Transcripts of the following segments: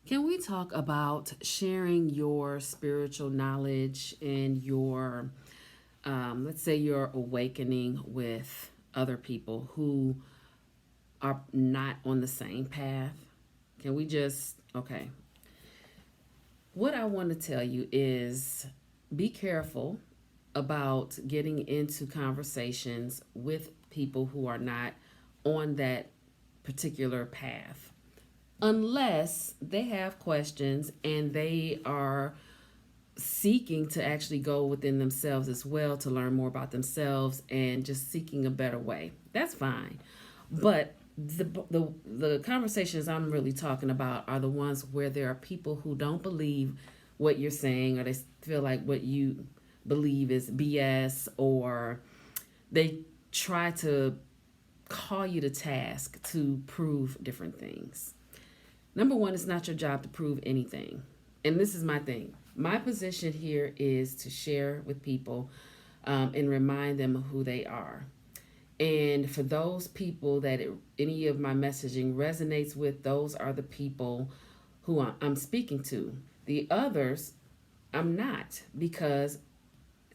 Can we talk about sharing your spiritual knowledge and your, let's say, your awakening with other people who are not on the same path? Can we just, okay. What I want to tell you is be careful about getting into conversations with people who are not on that particular path unless they have questions and they are seeking to actually go within themselves as well to learn more about themselves and just seeking a better way. That's fine. But the conversations I'm really talking about are the ones where there are people who don't believe what you're saying, or they feel like what you believe is BS, or they try to call you to task to prove different things. Number one, it's not your job to prove anything. And this is my thing. My position here is to share with people and remind them of who they are. And for those people that any of my messaging resonates with, those are the people who I'm speaking to. The others, I'm not, because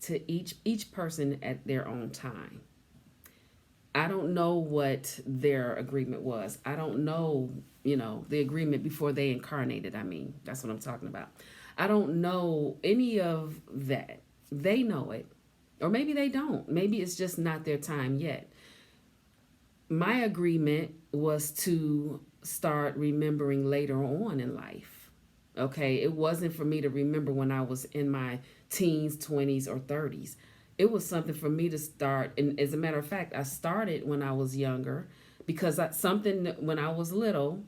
to each person at their own time. I don't know what their agreement was. I don't know, the agreement before they incarnated. I mean, that's what I'm talking about. I don't know any of that. They know it. Or maybe they don't. Maybe it's just not their time yet. My agreement was to start remembering later on in life. Okay, it wasn't for me to remember when I was in my teens, 20s, or 30s. It was something for me to start. And as a matter of fact, I started when I was younger because something when I was little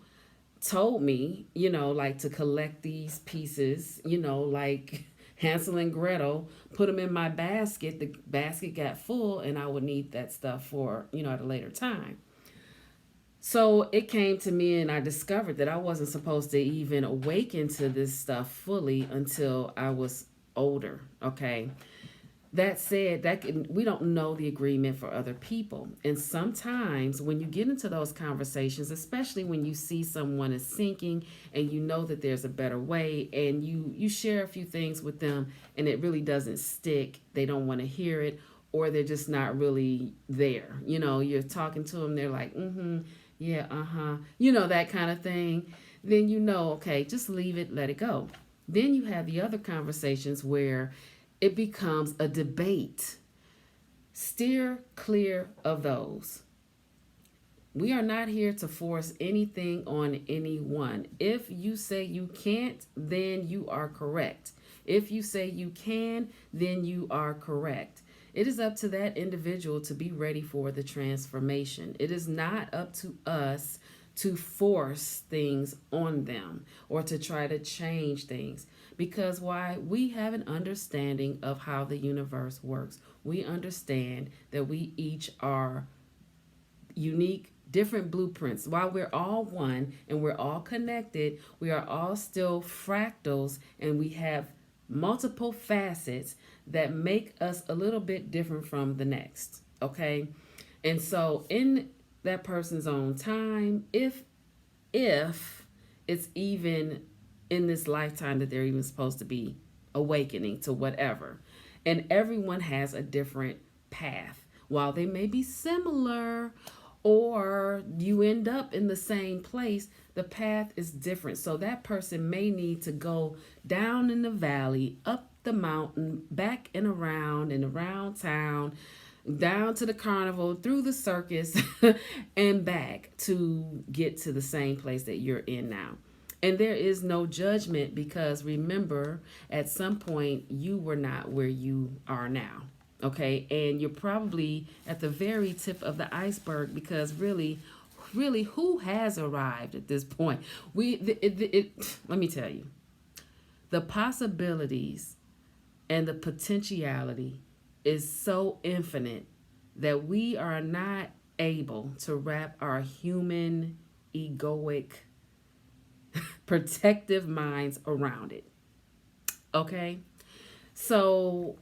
told me, like to collect these pieces, like Hansel and Gretel, put them in my basket. The basket got full, and I would need that stuff for, at a later time. So it came to me, and I discovered that I wasn't supposed to even awaken to this stuff fully until I was older. Okay. That said, we don't know the agreement for other people, and sometimes when you get into those conversations, especially when you see someone is sinking and you know that there's a better way, and you share a few things with them, and it really doesn't stick, they don't want to hear it, or they're just not really there. You're talking to them, they're like, mm-hmm, yeah, uh-huh, that kind of thing. Then okay, just leave it, let it go. Then you have the other conversations where it becomes a debate. Steer clear of those. We are not here to force anything on anyone. If you say you can't, then you are correct. If you say you can, then you are correct. It is up to that individual to be ready for the transformation. It is not up to us to force things on them or to try to change things. Because why? We have an understanding of how the universe works. We understand that we each are unique, different blueprints. While we're all one and we're all connected, we are all still fractals, and we have multiple facets that make us a little bit different from the next. Okay? And so in that person's own time, if it's even in this lifetime that they're even supposed to be awakening to whatever. And everyone has a different path. While they may be similar or you end up in the same place, the path is different. So that person may need to go down in the valley, up the mountain, back and around town, down to the carnival, through the circus, and back to get to the same place that you're in now. And there is no judgment, because remember, at some point, you were not where you are now. Okay. And you're probably at the very tip of the iceberg, because really, who has arrived at this point? Let me tell you, the possibilities and the potentiality is so infinite that we are not able to wrap our human, egoic, protective minds around it. Okay? So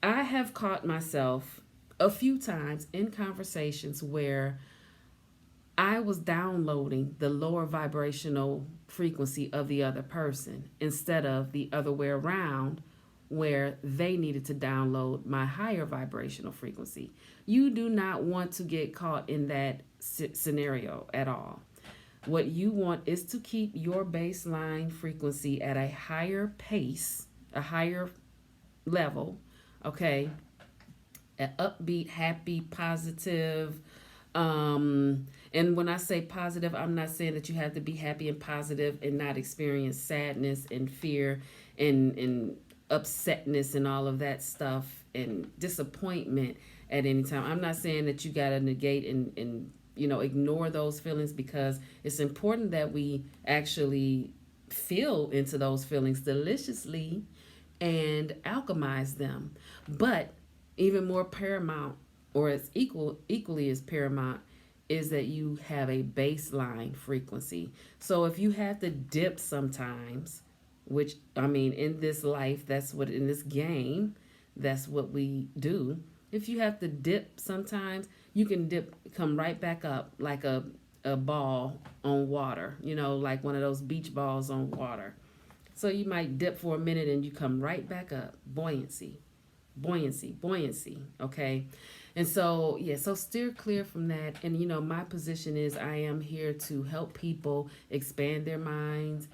I have caught myself a few times in conversations where I was downloading the lower vibrational frequency of the other person instead of the other way around, where they needed to download my higher vibrational frequency. You do not want to get caught in that scenario at all. What you want is to keep your baseline frequency at a higher pace, a higher level, okay? An upbeat, happy, positive. And when I say positive, I'm not saying that you have to be happy and positive and not experience sadness and fear and upsetness and all of that stuff and disappointment at any time. I'm not saying that you got to negate and ignore those feelings, because it's important that we actually feel into those feelings deliciously and alchemize them. But even more paramount, or as equally as paramount, is that you have a baseline frequency. So if you have to dip sometimes, which I mean in this life, that's what in this game, that's what we do. If you have to dip sometimes, you can dip, come right back up like a ball on water, like one of those beach balls on water. So you might dip for a minute and you come right back up. Buoyancy, buoyancy, buoyancy. Okay. And so, yeah, so steer clear from that. And, my position is I am here to help people expand their minds,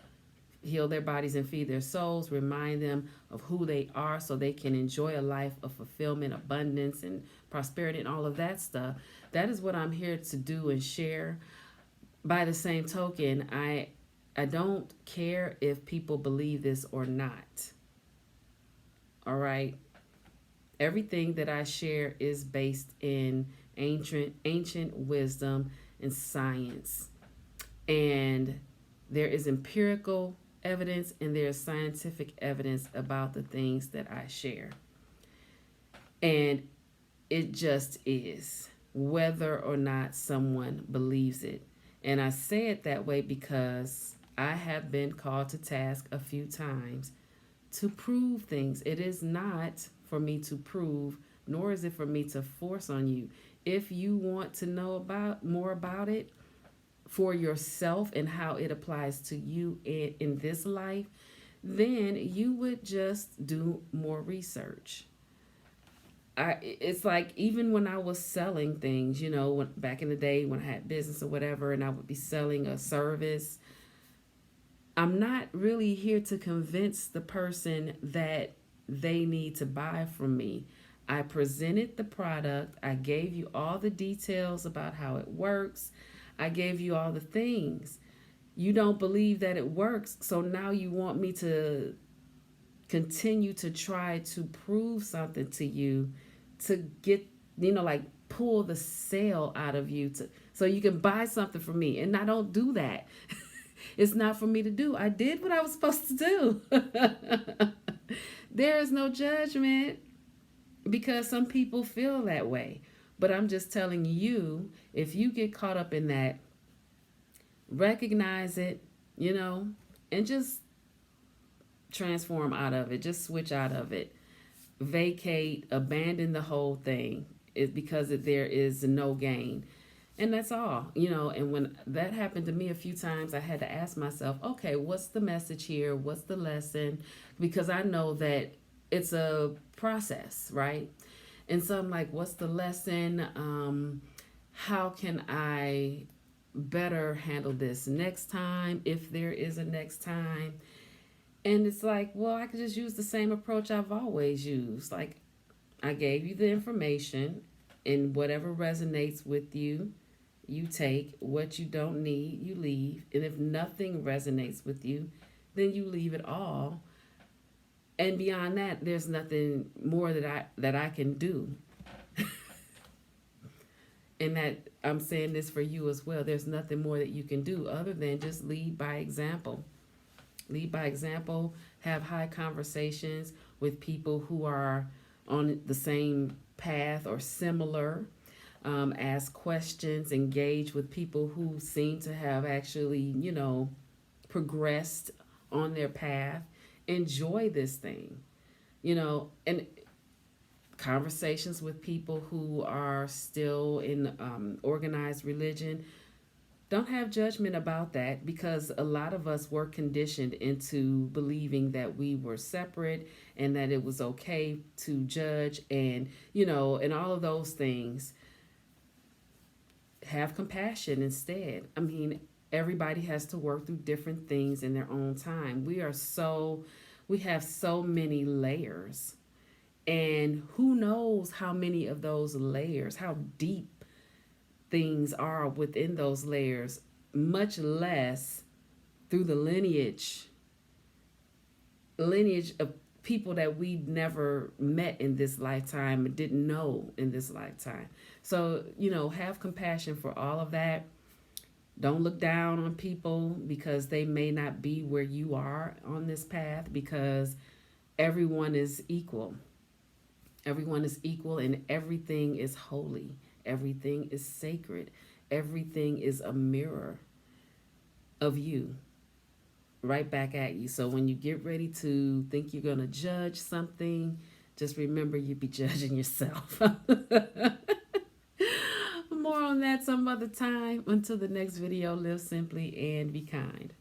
heal their bodies, and feed their souls, remind them of who they are so they can enjoy a life of fulfillment, abundance, and prosperity, and all of that stuff. That is what I'm here to do and share. By the same token, I don't care if people believe this or not. All right. Everything that I share is based in ancient wisdom and science. And there is empirical evidence and there is scientific evidence about the things that I share. And it just is, whether or not someone believes it. And I say it that way because I have been called to task a few times to prove things. It is not for me to prove, nor is it for me to force on you. If you want to know about more about it for yourself and how it applies to you in this life, then you would just do more research. It's like even when I was selling things, back in the day when I had business or whatever, and I would be selling a service, I'm not really here to convince the person that they need to buy from me. I presented the product. I gave you all the details about how it works. I gave you all the things. You don't believe that it works, so now you want me to continue to try to prove something to you to get, like pull the sale out of you so you can buy something from me. And I don't do that. It's not for me to do. I did what I was supposed to do. There is no judgment because some people feel that way. But I'm just telling you, if you get caught up in that, recognize it, and just transform out of it. Just switch out of it. Vacate, abandon the whole thing. It's because there is no gain. And that's all, and when that happened to me a few times, I had to ask myself, okay, what's the message here? What's the lesson? Because I know that it's a process, right? And so I'm like, what's the lesson? How can I better handle this next time, if there is a next time? And it's like, well, I could just use the same approach I've always used. Like, I gave you the information, and whatever resonates with you, you take. What you don't need, you leave. And if nothing resonates with you, then you leave it all. And beyond that, there's nothing more that I can do. And that I'm saying this for you as well. There's nothing more that you can do other than just lead by example. Lead by example, have high conversations with people who are on the same path or similar. Ask questions, engage with people who seem to have actually, progressed on their path. Enjoy this thing, and conversations with people who are still in organized religion. Don't have judgment about that, because a lot of us were conditioned into believing that we were separate and that it was okay to judge, and and all of those things. Have compassion instead. I mean, everybody has to work through different things in their own time. We have so many layers, and who knows how many of those layers, how deep things are within those layers, much less through the lineage of people that we never met in this lifetime and didn't know in this lifetime. So, have compassion for all of that. Don't look down on people because they may not be where you are on this path, because everyone is equal. Everyone is equal, and everything is holy. Everything is sacred. Everything is a mirror of you, right back at you. So when you get ready to think you're going to judge something, just remember you be judging yourself. More on that some other time. Until the next video, live simply and be kind.